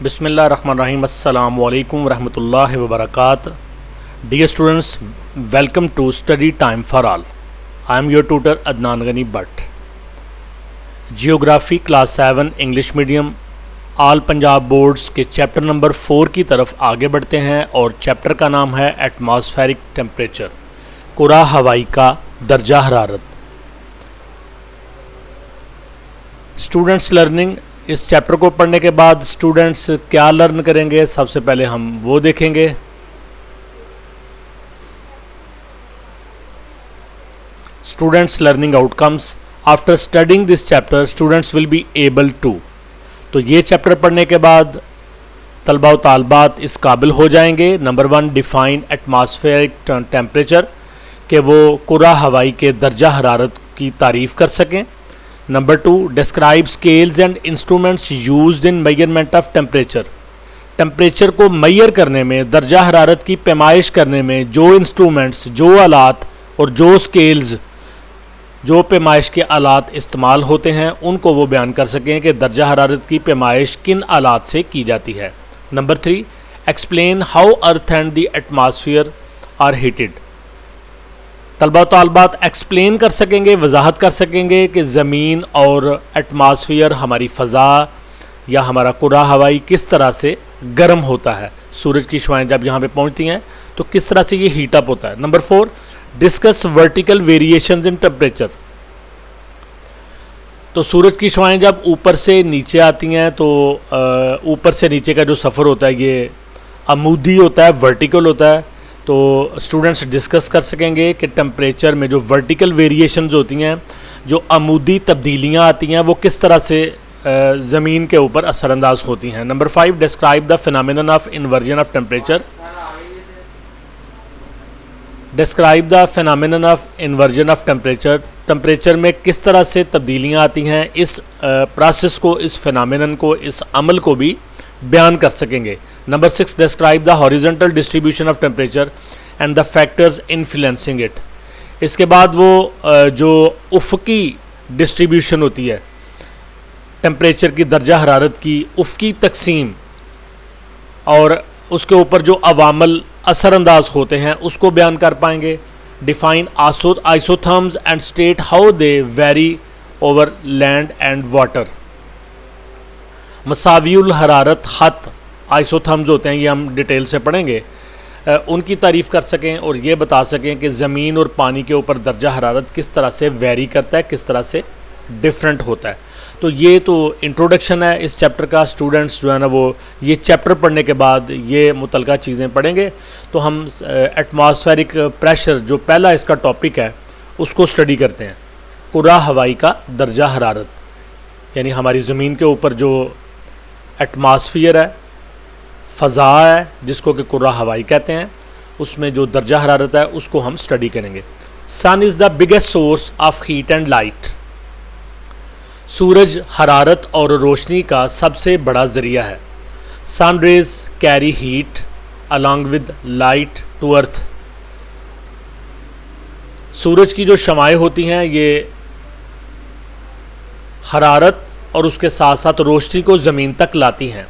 बिस्मिल्लाहिर्रहमानिर्रहीम अस्सलामु अलैकुम रहमतुल्लाहि व बरकात। Dear students, welcome to study time for all. I am your tutor Adnan Gani Bhatt. Geography class 7 English medium all Punjab boards के चैप्टर नंबर 4 की तरफ आगे बढ़ते हैं और चैप्टर का नाम है एटमॉस्फेरिक टेम्परेचर, कुरा हवाई का दर्जा हरारत। स्टूडेंट्स लर्निंग, इस चैप्टर को पढ़ने के बाद स्टूडेंट्स क्या लर्न करेंगे, सबसे पहले हम वो देखेंगे। Students learning outcomes after studying this chapter students will be able to. तो ये चैप्टर पढ़ने के बाद तलबा व तालबात इस काबिल हो जाएंगे। नंबर 1, डिफाइन एटमॉस्फेरिक टेम्परेचर, कि वो कुरा हवाई के दर्जा हरारत की तारीफ़ कर सकें। Number 2, describe scales and instruments used in measurement of temperature. Temperature को मैयर करने में, दर्जा हरारत की पैमाइश करने में जो इंस्ट्रूमेंट्स, जो आलात और जो स्केल्स, जो पैमाइश के आलात इस्तेमाल होते हैं, उनको वो बयान कर सकें कि दर्जा हरारत की पैमाइश किन आलात से की जाती है। Number 3, explain how earth and the atmosphere are heated. तलबा तालबात एक्सप्लेन कर सकेंगे, वजाहत कर सकेंगे कि ज़मीन और एटमॉस्फेयर, हमारी फ़ज़ा या हमारा कुरा हवाई किस तरह से गर्म होता है। सूरज की शुआएं जब यहाँ पे पहुँचती हैं तो किस तरह से ये हीट अप होता है। Number 4, discuss vertical variations in temperature. तो सूरज की शुआएं जब ऊपर से नीचे आती हैं तो ऊपर से नीचे का जो सफ़र होता है ये अमूदी होता है, वर्टिकल होता है। तो स्टूडेंट्स डिस्कस कर सकेंगे कि टेम्परेचर में जो वर्टिकल वेरिएशंस होती हैं, जो अमूदी तब्दीलियां आती हैं, वो किस तरह से ज़मीन के ऊपर असरअंदाज होती हैं। Number 5, describe the phenomenon of inversion of temperature. Describe the phenomenon of inversion of temperature. Temperature में किस तरह से तब्दीलियां आती हैं, इस प्रोसेस को, इस फिनोमेनन को, इस अमल को भी बयान कर सकेंगे। Number 6, describe the horizontal distribution of temperature and the factors influencing it. इसके बाद वो जो उफ़क़ी डिस्ट्रीब्यूशन होती है टेम्परेचर की, दर्जा हरारत की उफ़क़ी तकसीम और उसके ऊपर जो अवामल असरअंदाज होते हैं उसको बयान कर पाएंगे। Define isotherms and state how they vary over land and water. मसावियुल हरारत ख़त आइसोथर्म्स होते हैं, ये हम डिटेल से पढ़ेंगे। उनकी तारीफ़ कर सकें और ये बता सकें कि ज़मीन और पानी के ऊपर दर्जा हरारत किस तरह से वेरी करता है, किस तरह से डिफरेंट होता है। तो ये तो इंट्रोडक्शन है इस चैप्टर का। स्टूडेंट्स जो है ना वो ये चैप्टर पढ़ने के बाद ये मुतलका चीज़ें पढ़ेंगे। तो हम एटमॉस्फेरिक प्रेशर, जो पहला इसका टॉपिक है, उसको स्टडी करते हैं। कुरा हवाई का दर्जा हरारत, यानी हमारी ज़मीन के ऊपर जो एटमॉस्फेयर है, फ़ज़ा है, जिसको कि कुरा हवाई कहते हैं, उसमें जो दर्जा हरारत है उसको हम स्टडी करेंगे। Sun is the biggest source of heat and light. सूरज हरारत और रोशनी का सबसे बड़ा ज़रिया है। Sun rays carry heat along with light to earth. सूरज की जो शमाएं होती हैं ये हरारत और उसके साथ साथ रोशनी को ज़मीन तक लाती हैं।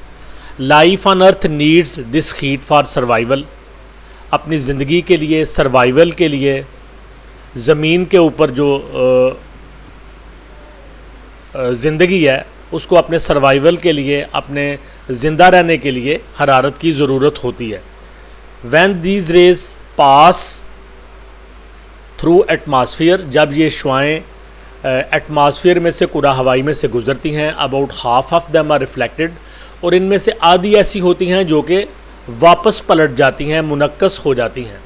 Life on earth needs this heat for survival. अपनी ज़िंदगी के लिए, सर्वाइवल के लिए, ज़मीन के ऊपर जो ज़िंदगी है उसको अपने सर्वाइवल के लिए, अपने ज़िंदा रहने के लिए हरारत की ज़रूरत होती है। When these raise pass through atmosphere, जब ये शुआएँ एटमॉस्फेयर में से, कुरा हवाई में से गुज़रती हैं, about half of them are reflected, और इनमें से आधी ऐसी होती हैं जो कि वापस पलट जाती हैं, मुनक्कस हो जाती हैं।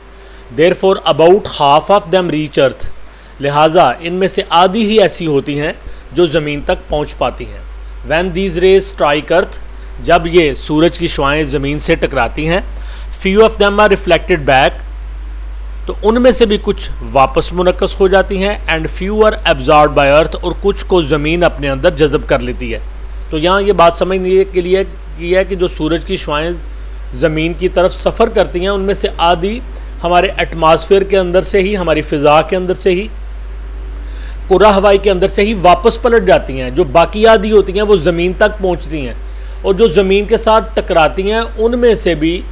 Therefore about half of them reach अर्थ। लिहाजा इनमें से आधी ही ऐसी होती हैं जो ज़मीन तक पहुंच पाती हैं। When these rays strike earth, जब ये सूरज की शुआएँ ज़मीन से टकराती हैं, few of them are reflected back, तो उनमें से भी कुछ वापस मुनक्कस हो जाती हैं। And few are absorb by earth, और कुछ को ज़मीन अपने अंदर जज़ब कर लेती है। तो यहाँ ये बात समझने के लिए की है कि जो सूरज की शुआएँ ज़मीन की तरफ सफ़र करती हैं, उनमें से आधी हमारे एटमॉस्फेयर के अंदर से ही, हमारी फ़िज़ा के अंदर से ही, कुरा हवाई के अंदर से ही वापस पलट जाती हैं। जो बाकी आधी होती हैं वो ज़मीन तक पहुँचती हैं और जो ज़मीन के साथ टकराती हैं उनमें से भी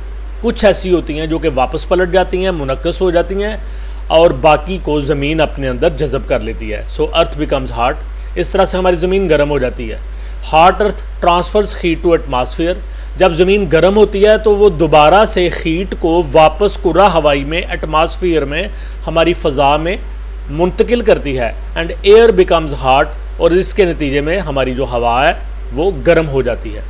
कुछ ऐसी होती हैं जो कि वापस पलट जाती हैं, मुनक्कस हो जाती हैं और बाकी को ज़मीन अपने अंदर जज़ब कर लेती है। So earth becomes hot. इस तरह से हमारी ज़मीन गर्म हो जाती है। Hot earth transfers heat to atmosphere. जब ज़मीन गर्म होती है तो वो दोबारा से हीट को वापस कुर्रा हवाई में, एटमॉस्फेयर में, हमारी फ़ज़ा में मुंतकिल करती है एंड एयर बिकम्स हॉट, और इसके नतीजे में हमारी जो हवा है वो गर्म हो जाती है।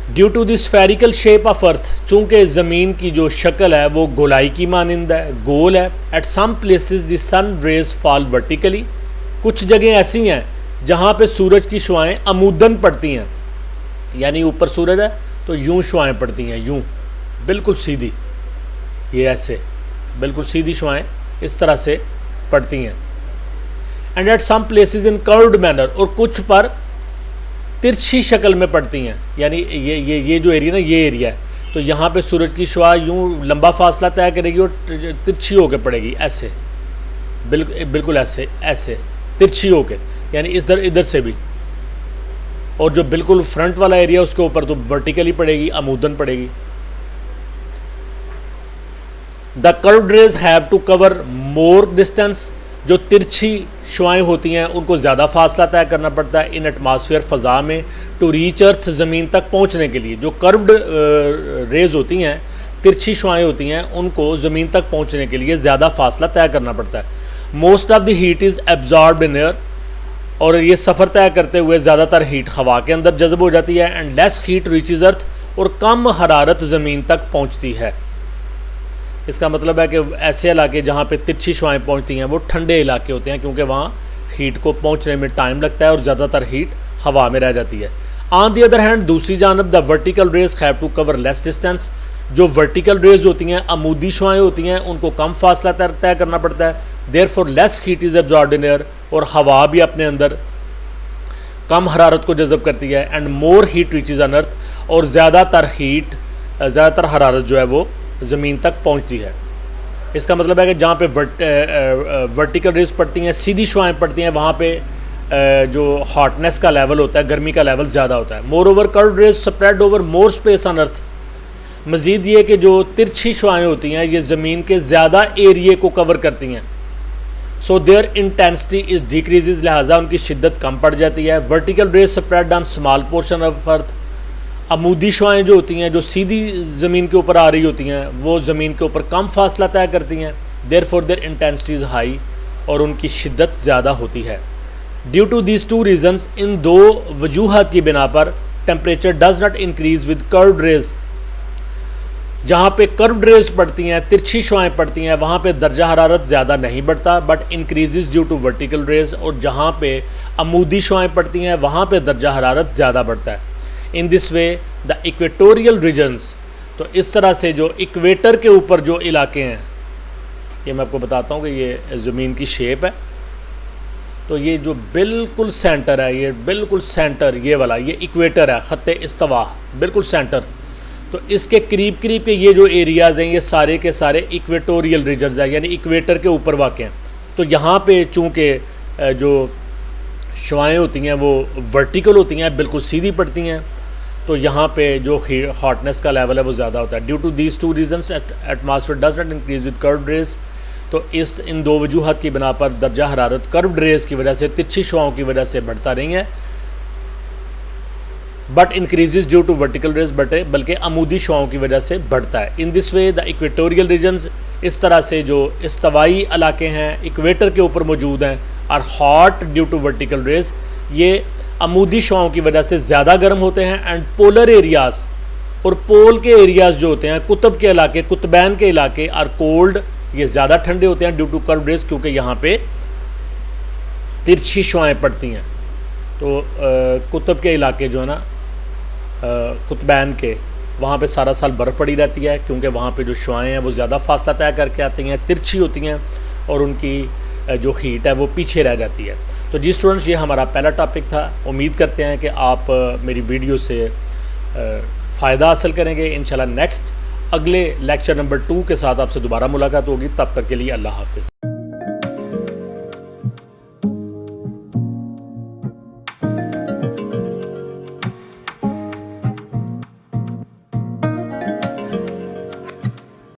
Due to the spherical shape of earth, चूँकि ज़मीन की जो शक्ल है वो गोलाई की मानिंद है, गोल है। At some places the sun rays fall vertically. कुछ जगह ऐसी हैं जहाँ पे सूरज की शुआएँ अमूदन पड़ती हैं, यानी ऊपर सूरज है तो यूं शुआएँ पड़ती हैं, यूं बिल्कुल सीधी, ये ऐसे बिल्कुल सीधी शुआएँ इस तरह से पड़ती हैं। And at some places in curved manner, और कुछ पर तिरछी शक्ल में पड़ती हैं, यानी ये जो एरिया ना, ये एरिया है तो यहाँ पे सूरज की शुआ यूं लंबा फासला तय करेगी और तिरछी होकर पड़ेगी, ऐसे बिल्कुल ऐसे ऐसे तिरछी होकर, यानी इधर से भी। और जो बिल्कुल फ्रंट वाला एरिया उसके ऊपर तो वर्टिकली पड़ेगी, अमूदन पड़ेगी। The curved rays have to cover more distance. जो तिरछी शुआएँ होती हैं उनको ज़्यादा फासला तय करना पड़ता है इन एटमॉस्फेयर, फ़ज़ा में, टू रीच अर्थ, ज़मीन तक पहुंचने के लिए। जो कर्व्ड रेज होती हैं, तिरछी शुआएँ होती हैं, उनको ज़मीन तक पहुंचने के लिए ज़्यादा फासला तय करना पड़ता है। Most of the heat is absorbed in air, और ये सफ़र तय करते हुए ज़्यादातर हीट हवा के अंदर जज़ब हो जाती है। एंड लेस हीट रीचेज अर्थ, और कम हरारत ज़मीन तक पहुंचती है। इसका मतलब है कि ऐसे इलाके जहाँ पे तिरछी शुआएँ पहुँचती हैं वो ठंडे इलाके होते हैं, क्योंकि वहाँ हीट को पहुँचने में टाइम लगता है और ज़्यादातर हीट हवा में रह जाती है। ऑन दी अदर हैंड, दूसरी जानब the vertical rays have to cover less distance. जो वर्टिकल रेज होती हैं, अमूदी शुआएँ होती हैं, उनको कम फासला तय करना पड़ता है। Therefore less heat is absorbed in air, और हवा भी अपने अंदर कम हरारत को जज़ब करती है। And more heat reaches on earth, और ज़्यादातर हरारत जो है वो ज़मीन तक पहुंचती है। इसका मतलब है कि जहाँ पे वर्टिकल रेज पड़ती हैं, सीधी शुआएँ पड़ती हैं, वहाँ पे जो हॉटनेस का लेवल होता है, गर्मी का लेवल ज़्यादा होता है। Moreover curved rays spread over more space on earth. मज़ीद ये कि जो तिरछी शुआएँ होती हैं ये ज़मीन के ज़्यादा एरिए को कवर करती हैं। So their intensity is decreases, लिहाजा उनकी शिद्दत कम पड़ जाती है। Vertical rays spread on small portion of earth. अमूदी शुआएँ जो होती हैं, जो सीधी ज़मीन के ऊपर आ रही होती हैं, वो ज़मीन के ऊपर कम फासला तय करती हैं। Therefore their intensity is high, और उनकी शिद्दत ज़्यादा होती है। Due to these two reasons, इन दो वजूहात की बिना पर temperature does not increase with curved rays. जहाँ पे कर्व्ड रेज पड़ती हैं, तिरछी शुआएँ पड़ती हैं, वहाँ पे दर्जा हरारत ज़्यादा नहीं बढ़ता, but increases due to vertical rays. और जहाँ पे अमूदी शुआएँ पड़ती हैं वहाँ पे दर्जा हरारत ज़्यादा बढ़ता है। In this way the equatorial regions, तो इस तरह से जो इक्वेटर के ऊपर जो इलाके हैं, ये मैं आपको बताता हूँ कि ये ज़मीन की शेप है, तो ये जो बिल्कुल सेंटर है, ये बिल्कुल सेंटर, ये वाला ये इक्वेटर है, ख़त्ते इस्तवा बिल्कुल सेंटर। तो इसके करीब के ये जो एरियाज़ हैं ये सारे के सारे इक्वेटोरियल रीजन्स हैं, यानी इक्वेटर के ऊपर वाक़ हैं। तो यहाँ पे चूँकि जो शुआएँ होती हैं वो वर्टिकल होती हैं, बिल्कुल सीधी पड़ती हैं, तो यहाँ पे जो हॉटनेस का लेवल है वो ज़्यादा होता है। Due to these two reasons atmosphere does not increase with curved rays. तो इन दो वजूहत की बिना पर दर्जा हरारत कर्व्ड रेज की वजह से, तिरछी शुआओं की वजह से बढ़ता नहीं है, but increases due to vertical rays, बल्कि अमूदी शुआओं की वजह से बढ़ता है। In this way the equatorial regions, इस तरह से जो इस्तवाई इलाके हैं इक्वेटर के ऊपर मौजूद हैं, are hot due to vertical rays, ये अमूदी शुआओं की वजह से ज़्यादा गर्म होते हैं। एंड पोलर एरियाज़, और पोल के एरियाज़ जो होते हैं, कुतुब के इलाके, कुतबैन के इलाके, आर कोल्ड, ये ज़्यादा ठंडे होते हैं ड्यू टू कर्व्ड रेज, क्योंकि यहाँ पे तिरछी शुआएँ पड़ती हैं। तो कुतुब के इलाके जो है ना, कुतबैन के, वहाँ पे सारा साल बर्फ़ पड़ी रहती है, क्योंकि वहाँ पे जो शुआएँ हैं वो ज़्यादा फासला तय करके आती हैं, तिरछी होती हैं, और उनकी जो हीट है वो पीछे रह जाती है। तो जी स्टूडेंट्स, ये हमारा पहला टॉपिक था। उम्मीद करते हैं कि आप मेरी वीडियो से फ़ायदा हासिल करेंगे। इंशाल्लाह नेक्स्ट अगले लेक्चर नंबर 2 के साथ आपसे दोबारा मुलाकात होगी। तब तक के लिए अल्लाह हाफ़िज़।